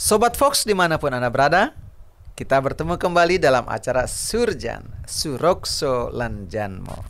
Sobat Fox dimanapun Anda berada, kita bertemu kembali dalam acara Surjan, Surokso Lanjanmo.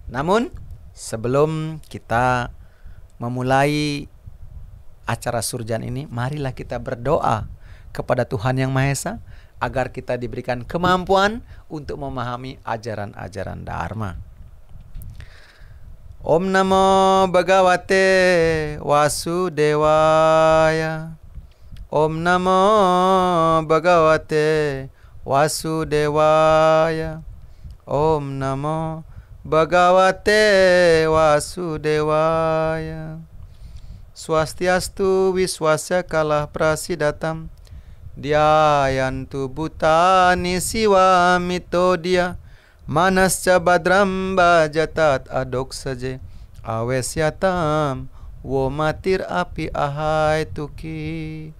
Namun, sebelum kita memulai acara Surjan ini, marilah kita berdoa kepada Tuhan Yang Maha Esa agar kita diberikan kemampuan untuk memahami ajaran-ajaran Dharma. Om Namo Bhagavate Vasudevaya. Om Namo Bhagavate Vasudevaya. Om Namo Bhagavate Vasudevaya. Swastiastu Wiswasya Kalah Prasidatam Dhyayantu Bhutani Siwa Mitodia Manasca Badram Bajatat Adoksaje Awesyatam Womatir Api Ahai Tuki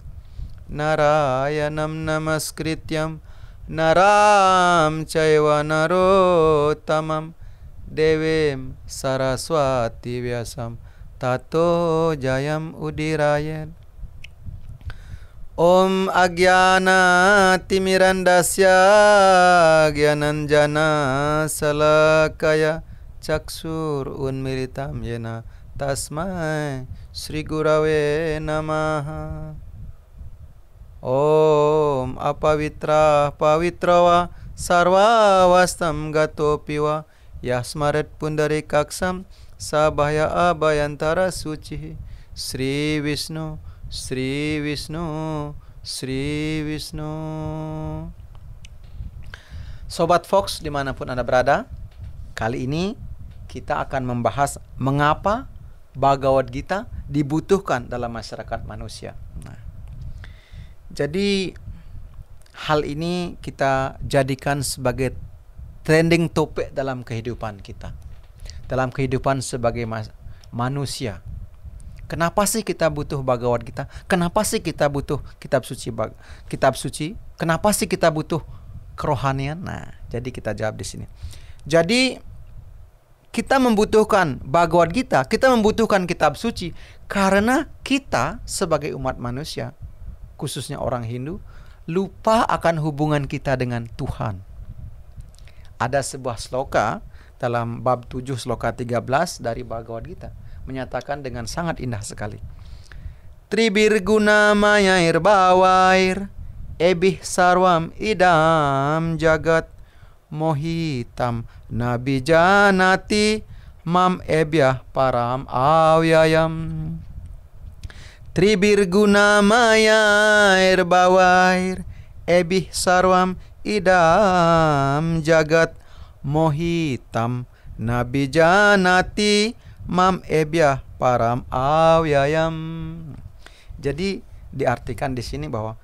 Narayanam Namaskrityam Naram Caiva Narotamam Devem Saraswati Vyasam Tato Jayam Udirayat. Om Agyana Timirandasya Gyananjana Salakaya Caksur Unmiritam Yena Tasmai Sri Gurave Namaha. Om Apavitra Pavitrawa Sarva Vastam Gatopiwa Yasmaret Pundari Kaksam Sabhaya Abhayantara Suci. Sri Vishnu Sri Vishnu, Sri Vishnu. Sobat Fox dimanapun Anda berada, kali ini kita akan membahas mengapa Bhagavad Gita dibutuhkan dalam masyarakat manusia. Nah, jadi hal ini kita jadikan sebagai trending topik dalam kehidupan kita, dalam kehidupan sebagai manusia. Kenapa sih kita butuh Bhagavad Gita? Kenapa sih kita butuh kitab suci? Kenapa sih kita butuh kerohanian? Nah, jadi kita jawab di sini. Jadi kita membutuhkan Bhagavad Gita, kita membutuhkan kitab suci karena kita sebagai umat manusia, khususnya orang Hindu, lupa akan hubungan kita dengan Tuhan. Ada sebuah sloka dalam bab 7 sloka 13 dari Bhagavad Gita menyatakan dengan sangat indah sekali. Tribirguna mayair bawair ebih sarwam idam jagat mohitam nabijanati mam ebyah param awyayam. Tribirguna mayair bawair ebih sarwam idam jagat mohitam nabijanati mam ebyah param awyayam. Jadi diartikan di sini bahwa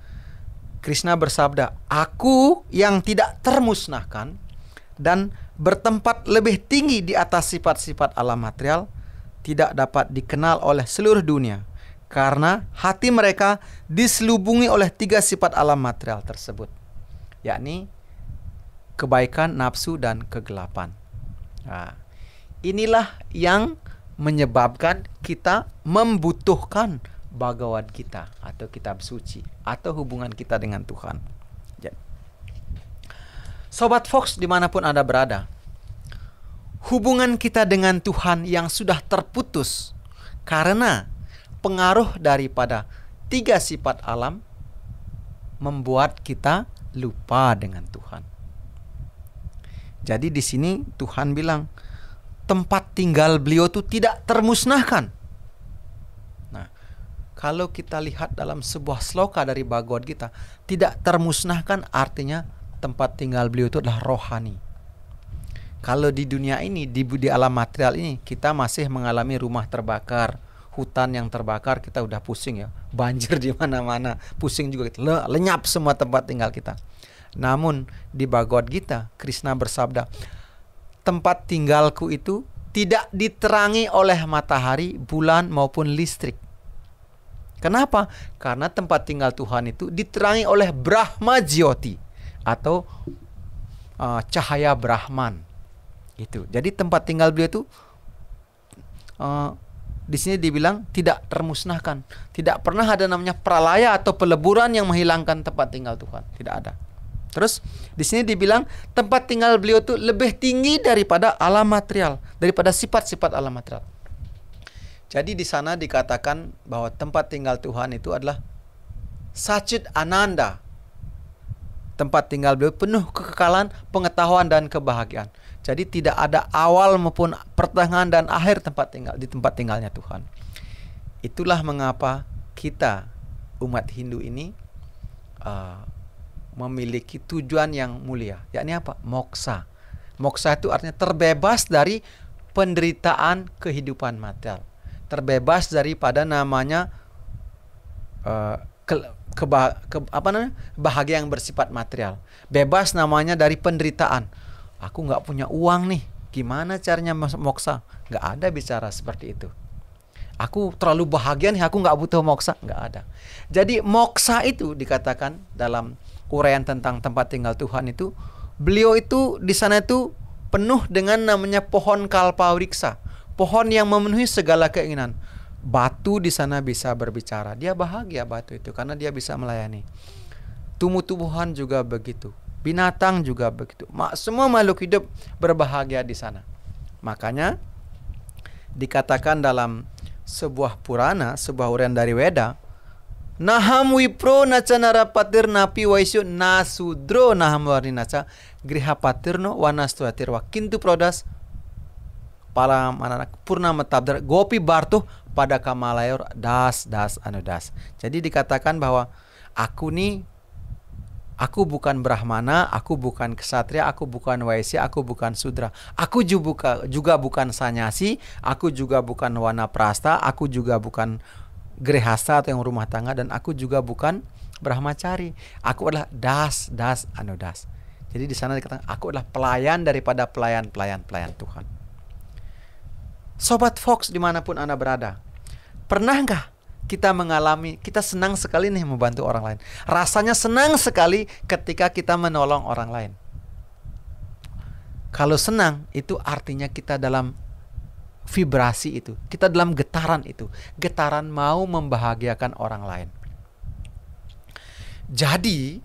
Krishna bersabda, aku yang tidak termusnahkan dan bertempat lebih tinggi di atas sifat-sifat alam material tidak dapat dikenal oleh seluruh dunia karena hati mereka diselubungi oleh 3 sifat alam material tersebut, yakni kebaikan, nafsu, dan kegelapan. Nah, inilah yang menyebabkan kita membutuhkan Bhagavad Gita atau kitab suci atau hubungan kita dengan Tuhan. Sobat Fox dimanapun Anda berada, hubungan kita dengan Tuhan yang sudah terputus karena pengaruh daripada 3 sifat alam membuat kita lupa dengan Tuhan. Jadi di sini Tuhan bilang tempat tinggal beliau itu tidak termusnahkan. Nah, kalau kita lihat dalam sebuah sloka dari Bhagavad Gita, tidak termusnahkan artinya tempat tinggal beliau itu adalah rohani. Kalau di dunia ini, di alam material ini, kita masih mengalami rumah terbakar, hutan yang terbakar, kita udah pusing ya. Banjir di mana-mana, pusing juga gitu. Lenyap semua tempat tinggal kita. Namun di Bhagavad Gita, Krishna bersabda, tempat tinggalku itu tidak diterangi oleh matahari, bulan maupun listrik. Kenapa? Karena tempat tinggal Tuhan itu diterangi oleh Brahma Jyoti atau cahaya Brahman. Gitu. Jadi tempat tinggal beliau itu di sini dibilang tidak termusnahkan. Tidak pernah ada namanya pralaya atau peleburan yang menghilangkan tempat tinggal Tuhan. Tidak ada. Terus di sini dibilang tempat tinggal beliau itu lebih tinggi daripada alam material, daripada sifat-sifat alam material. Jadi di sana dikatakan bahwa tempat tinggal Tuhan itu adalah Satchit Ananda. Tempat tinggal beliau penuh kekekalan, pengetahuan dan kebahagiaan. Jadi tidak ada awal maupun pertengahan dan akhir di tempat tinggalnya Tuhan. Itulah mengapa kita umat Hindu ini memiliki tujuan yang mulia, yakni apa? Moksa. Moksa itu artinya terbebas dari penderitaan kehidupan material, terbebas daripada namanya bahagia yang bersifat material, bebas namanya dari penderitaan. Aku nggak punya uang nih, gimana caranya moksa? Nggak ada bicara seperti itu. Aku terlalu bahagia nih, aku nggak butuh moksa. Nggak ada. Jadi moksa itu dikatakan dalam uraian tentang tempat tinggal Tuhan itu, beliau itu di sana itu penuh dengan namanya pohon kalpawriksa, pohon yang memenuhi segala keinginan. Batu di sana bisa berbicara. Dia bahagia batu itu karena dia bisa melayani. Tumbuh-tumbuhan juga begitu. Binatang juga begitu. Semua makhluk hidup berbahagia di sana. Makanya dikatakan dalam sebuah Purana, sebuah uraian dari Weda, Naham wipro naca narapatir napi waisyo nasudro naham warninaca griha patirno wanastuatirwa kintu prodas para anak purna metabdar gopi bartuh pada kamalayor das anudas. Jadi dikatakan bahwa aku bukan Brahmana, aku bukan Ksatria, aku bukan Waisya, aku bukan Sudra. Aku juga bukan Sanyasi, aku juga bukan Wanaprasta, aku juga bukan Grehasta atau yang rumah tangga, dan aku juga bukan Brahmacari. Aku adalah das anudas. Jadi di sana dikatakan aku adalah pelayan daripada pelayan Tuhan. Sobat Fox dimanapun Anda berada, pernah nggak kita senang sekali nih membantu orang lain. Rasanya senang sekali ketika kita menolong orang lain. Kalau senang itu artinya kita dalam vibrasi itu, kita dalam getaran itu, getaran mau membahagiakan orang lain. Jadi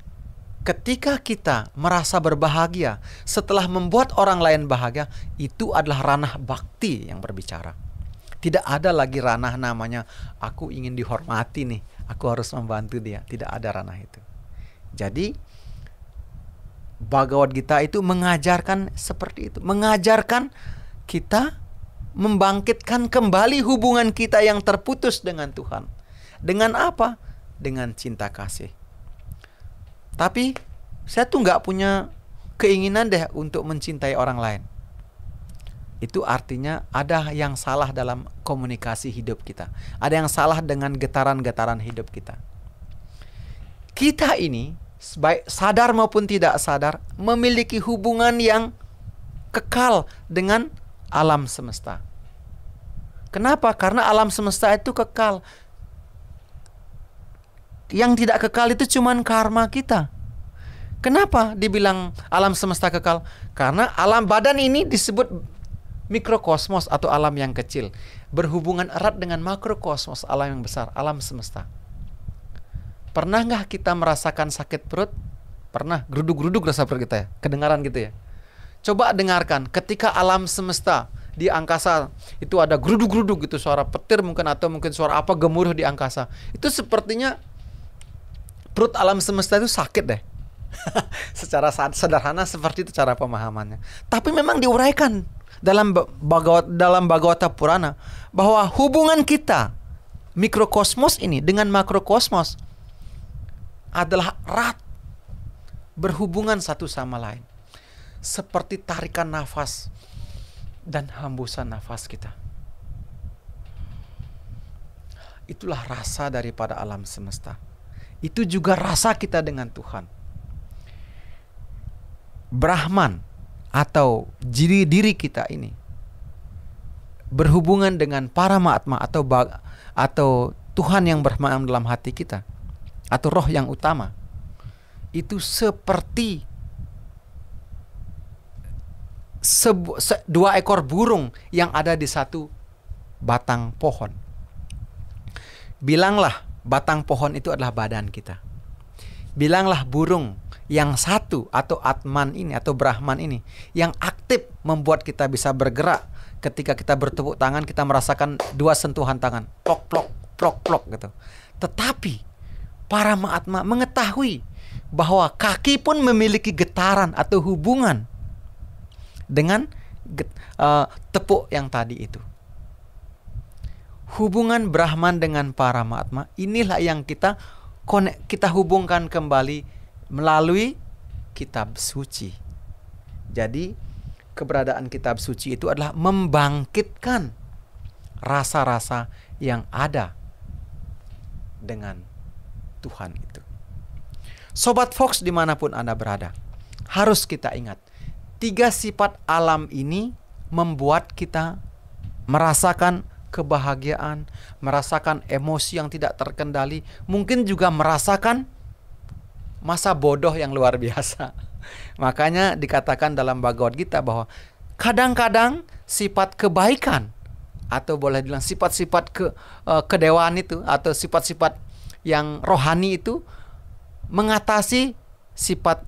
ketika kita merasa berbahagia setelah membuat orang lain bahagia, itu adalah ranah bakti yang berbicara. Tidak ada lagi ranah namanya aku ingin dihormati nih, aku harus membantu dia. Tidak ada ranah itu. Jadi Bhagavad Gita itu mengajarkan seperti itu, mengajarkan kita membangkitkan kembali hubungan kita yang terputus dengan Tuhan. Dengan apa? Dengan cinta kasih. Tapi saya tuh nggak punya keinginan deh untuk mencintai orang lain. Itu artinya ada yang salah dalam komunikasi hidup kita. Ada yang salah dengan getaran-getaran hidup kita. Kita ini, baik sadar maupun tidak sadar, memiliki hubungan yang kekal dengan alam semesta. Kenapa? Karena alam semesta itu kekal. Yang tidak kekal itu cuman karma kita. Kenapa dibilang alam semesta kekal? Karena alam badan ini disebut mikrokosmos atau alam yang kecil, berhubungan erat dengan makrokosmos, alam yang besar, alam semesta. Pernah nggak kita merasakan sakit perut? Pernah, geruduk-geruduk rasa perut kita ya, kedengaran gitu ya. Coba dengarkan, ketika alam semesta di angkasa itu ada geruduk-geruduk gitu, suara petir mungkin, atau mungkin suara apa gemuruh di angkasa. Itu sepertinya perut alam semesta itu sakit deh. Secara sederhana seperti itu cara pemahamannya. Tapi memang diuraikan dalam Bhagavata Purana bahwa hubungan kita mikrokosmos ini dengan makrokosmos adalah erat berhubungan satu sama lain, seperti tarikan nafas dan hembusan nafas kita. Itulah rasa daripada alam semesta. Itu juga rasa kita dengan Tuhan. Brahman atau diri kita ini berhubungan dengan Paramatma atau Tuhan yang bermain dalam hati kita, atau roh yang utama. Itu seperti dua ekor burung yang ada di satu batang pohon. Bilanglah batang pohon itu adalah badan kita. Bilanglah burung yang satu atau Atman ini atau Brahman ini yang aktif membuat kita bisa bergerak. Ketika kita bertepuk tangan, kita merasakan 2 sentuhan tangan, plok plok plok plok gitu. Tetapi para Mahatma mengetahui bahwa kaki pun memiliki getaran atau hubungan dengan tepuk yang tadi itu. Hubungan Brahman dengan para Mahatma inilah yang kita hubungkan kembali melalui kitab suci. Jadi keberadaan kitab suci itu adalah membangkitkan rasa-rasa yang ada dengan Tuhan itu. Sobat Fox dimanapun Anda berada, harus kita ingat 3 sifat alam ini membuat kita merasakan kebahagiaan, merasakan emosi yang tidak terkendali, mungkin juga merasakan masa bodoh yang luar biasa. Makanya dikatakan dalam Bhagavad Gita bahwa kadang-kadang sifat kebaikan atau boleh bilang sifat-sifat kedewaan itu atau sifat-sifat yang rohani itu mengatasi sifat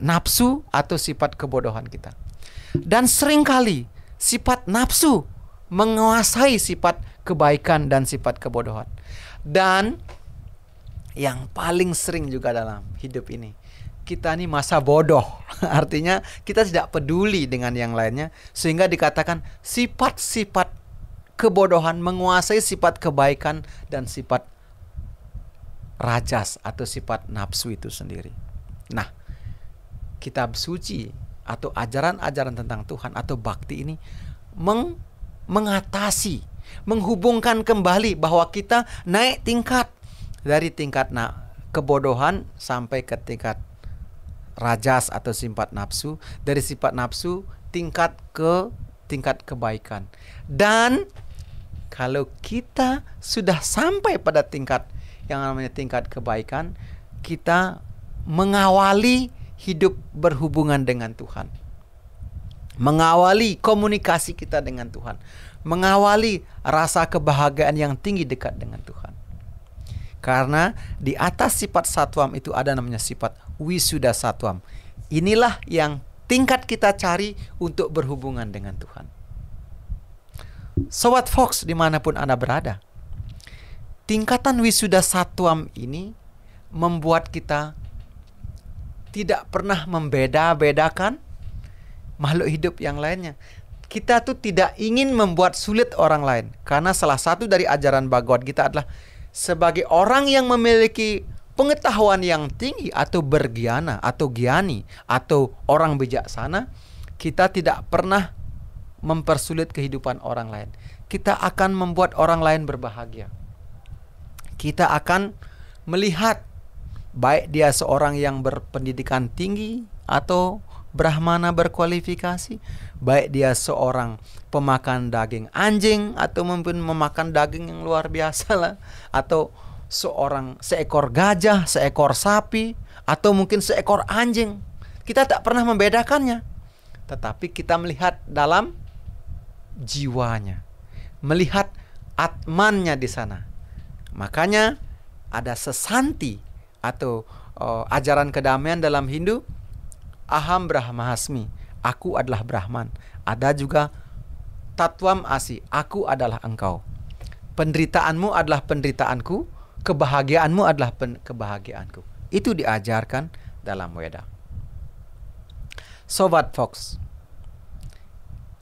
nafsu atau sifat kebodohan kita. Dan seringkali sifat nafsu menguasai sifat kebaikan dan sifat kebodohan. Dan yang paling sering juga dalam hidup ini, kita ini masa bodoh. Artinya kita tidak peduli dengan yang lainnya, sehingga dikatakan sifat-sifat kebodohan menguasai sifat kebaikan dan sifat rajas atau sifat nafsu itu sendiri. Nah, kitab suci atau ajaran-ajaran tentang Tuhan atau bakti ini mengatasi, menghubungkan kembali bahwa kita naik tingkat dari tingkat kebodohan sampai ke tingkat rajas atau sifat nafsu, dari sifat nafsu tingkat ke tingkat kebaikan. Dan kalau kita sudah sampai pada tingkat yang namanya tingkat kebaikan, kita mengawali hidup berhubungan dengan Tuhan, mengawali komunikasi kita dengan Tuhan, mengawali rasa kebahagiaan yang tinggi dekat dengan Tuhan. Karena di atas sifat satwam itu ada namanya sifat wisuda satwam. Inilah yang tingkat kita cari untuk berhubungan dengan Tuhan. Sobat Fox dimanapun Anda berada, tingkatan wisuda satwam ini membuat kita tidak pernah membeda-bedakan makhluk hidup yang lainnya. Kita tuh tidak ingin membuat sulit orang lain. Karena salah satu dari ajaran Bhagavad Gita adalah sebagai orang yang memiliki pengetahuan yang tinggi atau bergiana atau giani atau orang bijaksana, kita tidak pernah mempersulit kehidupan orang lain. Kita akan membuat orang lain berbahagia. Kita akan melihat baik dia seorang yang berpendidikan tinggi atau Brahmana berkualifikasi, baik dia seorang pemakan daging anjing atau mungkin memakan daging yang luar biasa lah, atau seekor gajah, seekor sapi, atau mungkin seekor anjing. Kita tak pernah membedakannya, tetapi kita melihat dalam jiwanya, melihat atmannya di sana. Makanya ada sesanti atau ajaran kedamaian dalam Hindu, Aham Brahmasmi, aku adalah Brahman. Ada juga Tatwam Asi, aku adalah engkau. Penderitaanmu adalah penderitaanku, kebahagiaanmu adalah kebahagiaanku. Itu diajarkan dalam Weda. Sobat Fox,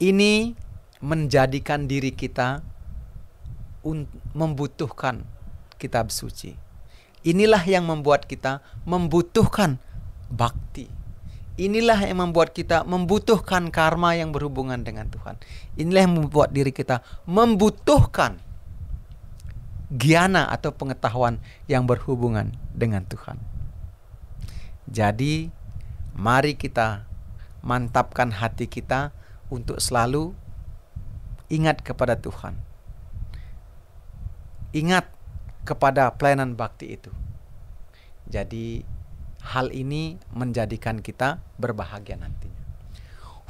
ini menjadikan diri kita membutuhkan kitab suci. Inilah yang membuat kita membutuhkan bakti. Inilah yang membuat kita membutuhkan karma yang berhubungan dengan Tuhan. Inilah yang membuat diri kita membutuhkan giana atau pengetahuan yang berhubungan dengan Tuhan. Jadi, mari kita mantapkan hati kita untuk selalu ingat kepada Tuhan. Ingat kepada pelayanan bakti itu. Jadi hal ini menjadikan kita berbahagia nantinya.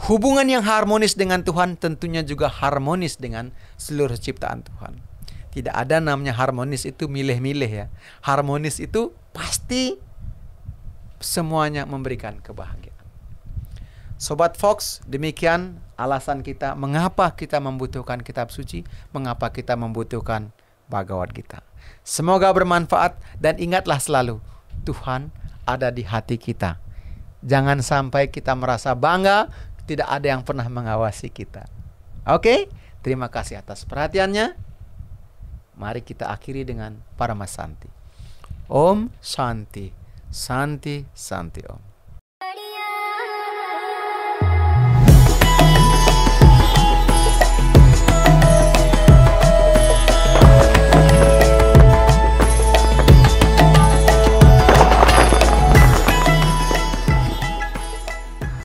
Hubungan yang harmonis dengan Tuhan tentunya juga harmonis dengan seluruh ciptaan Tuhan. Tidak ada namanya harmonis itu milih-milih ya. Harmonis itu pasti semuanya memberikan kebahagiaan. Sobat Fox, demikian alasan kita mengapa kita membutuhkan kitab suci, mengapa kita membutuhkan Bhagavad Gita. Semoga bermanfaat dan ingatlah selalu, Tuhan ada di hati kita. Jangan sampai kita merasa bangga, tidak ada yang pernah mengawasi kita. Oke, terima kasih atas perhatiannya. Mari kita akhiri dengan Paramasanti. Om Shanti, Santi, Santi Om.